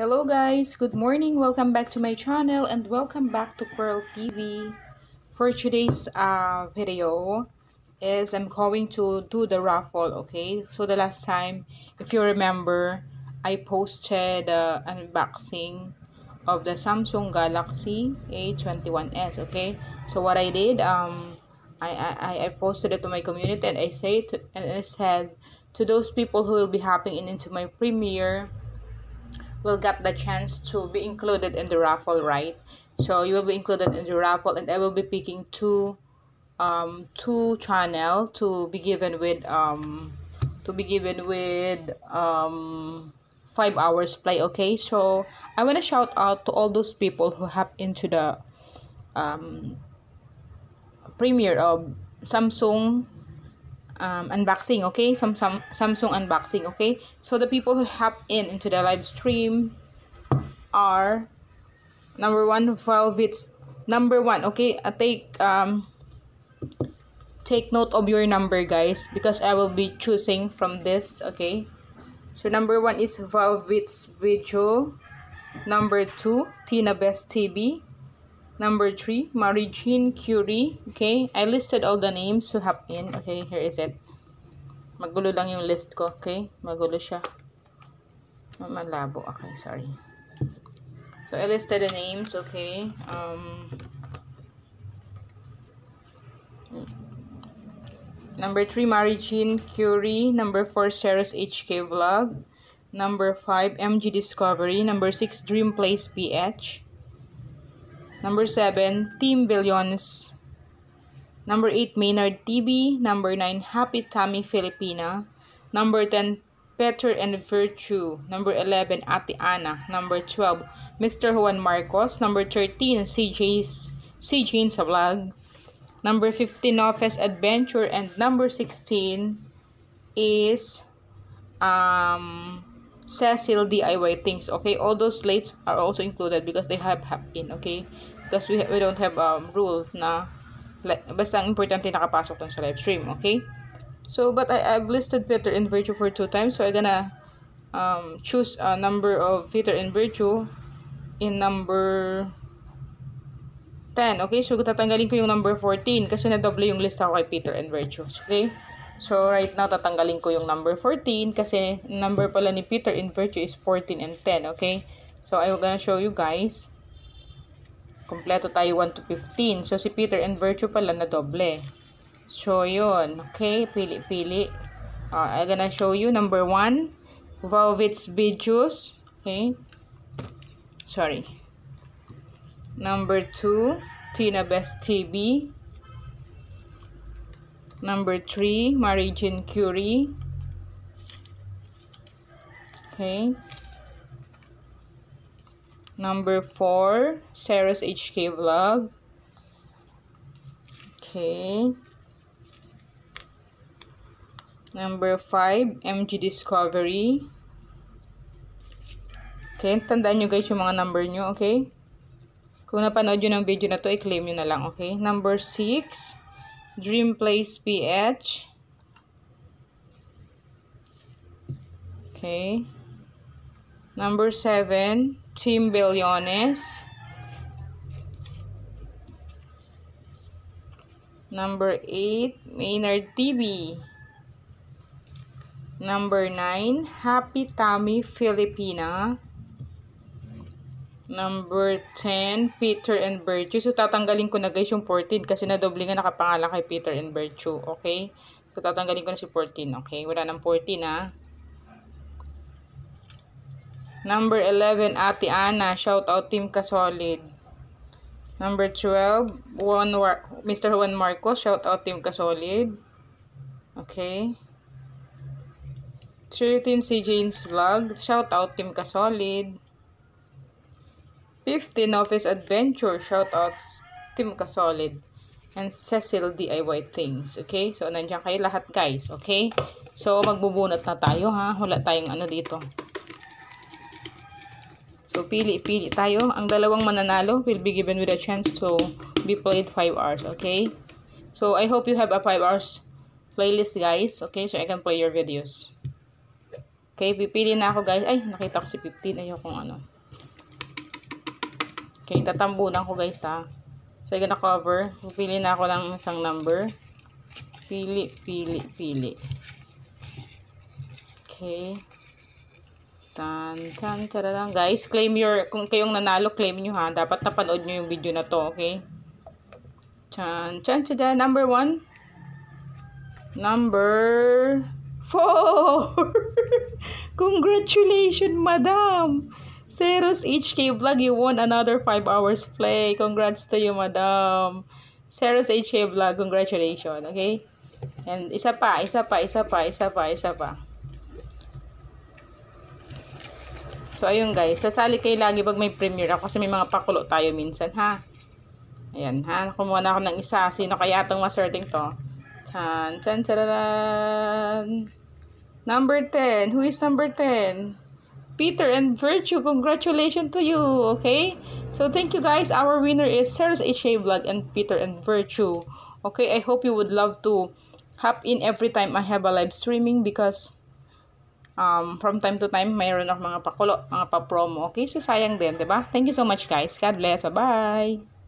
Hello guys, good morning. Welcome back to my channel and welcome back to Pearl TV. For today's video is I'm going to do the raffle, okay? So the last time, if you remember, I posted unboxing of the Samsung Galaxy A21S, okay? So what I did, I posted it to my community and I said to those people who will be hopping into my premiere will get the chance to be included in the raffle, right? So you will be included in the raffle and I will be picking two channel to be given with 5 hours play, okay? So I want to shout out to all those people who have into the um premiere of Samsung unboxing, okay? Some Samsung unboxing, okay? So the people who hop into the live stream are number one, Velvet's number one, okay? Take note of your number, guys, because I will be choosing from this, okay? So number one is Velvet's Video. Number two, Tina Best TV. Number three, Mary Jean Curie. Okay, I listed all the names who have in. Okay, here is it. Magulo lang yung list ko, okay? Magulo siya. Malabo. Okay, sorry. So I listed the names, okay? Number 3, Mary Jean Curie. Number 4, Sarah's HK Vlog. Number 5, MG Discovery. Number 6, Dream Place PH. Number 7, Team Billions. Number 8, Maynard TV. Number 9, Happy Tammy Filipina. Number 10, Peter and Virtue. Number 11, Ate Ana. Number 12, Mr. Juan Marcos. Number 13, CJ's Vlog. Number 15, Office Adventure. And number 16 is Cecil DIY Things. Okay, all those lates are also included because they have in, okay? Because we don't have rule na basta ang importante nakapasok dun sa live stream, okay? So, but I've listed Peter and Virtue for 2 times, so I'm gonna choose a number of Peter and Virtue in number 10, okay? So, tatanggalin ko yung number 14 kasi na-double yung list ako kay Peter and Virtue, okay? So, right now, tatanggalin ko yung number 14 kasi number pala ni Peter and Virtue is 14 and 10, okay? So, I'm gonna show you guys. Kompleto tayo 1 to 15. So, si Peter and Virtue pala na doble. So, yun. Okay, pili-pili. I'm gonna show you number 1, Velvet's Videos. Okay. Sorry. Number 2, Tina Best TV. Number 3, Mary Jean Curie. Okay. Number 4, Sarah's HK Vlog. Okay. Number 5, MG Discovery. Okay, tandaan nyo guys yung mga number nyo, okay? Kung napanood nyo ng video na to, i-claim nyo na lang, okay? Number 6, Dream Place PH. Okay. Number 7, Team Billions. Number 8, Maynard TV. Number 9, Happy Tammy Filipina. Number 10, Peter and Virtue. So, tatanggalin ko na guys yung 14 kasi nadoble nga nakapangalan kay Peter and Virtue. Okay? So, tatanggalin ko na si 14. Okay? Wala nang 14 ha. Number 11, Ate Ana. Shout out Team Kasolid. Number 12, Mr. Juan Marcos. Shout out Team Kasolid. Okay. 13, CJ's Vlog. Shout out Team Kasolid. 15, Office Adventure. Shout out Team Kasolid. And Cecil DIY Things. Okay? So, nandiyan kayo lahat guys. Okay? So, magbubunot na tayo ha. Wala tayong ano dito. So, pili-pili tayo. Ang dalawang mananalo will be given with a chance to be played 5 hours. Okay? So, I hope you have a 5 hours playlist guys. Okay? So, I can play your videos. Okay, pipili na ako guys. Ay, nakita ko si 15. Ayokong ano. Okay, tatambunan ko guys ha. So, I'm gonna cover. Pipili na ako ng isang number. Pili. Okay. Tararang. Guys, claim your, kung kayong nanalo, claim nyo ha. Dapat napanood nyo yung video na to, okay? Number 1. Number 4. Congratulations, madam. Ceros HK Vlog, you won another 5 hours play. Congrats to you, madam. Ceros HK Vlog, congratulations, okay? And isa pa. So, ayun guys, sasali kayo lagi pag may premiere ako kasi may mga pakulo tayo minsan, ha? Ayan, ha? Kumuha na ako ng isa. Sino kaya itong maserting to? Tararan. Number 10. Who is number 10? Peter and Virtue. Congratulations to you, okay? So, thank you guys. Our winner is Sarah's HA Vlog and Peter and Virtue. Okay, I hope you would love to hop in every time I have a live streaming because from time to time, mayroon ako mga pakulo, mga pa-promo. Okay, so sayang din, diba? Thank you so much, guys. God bless. Bye-bye.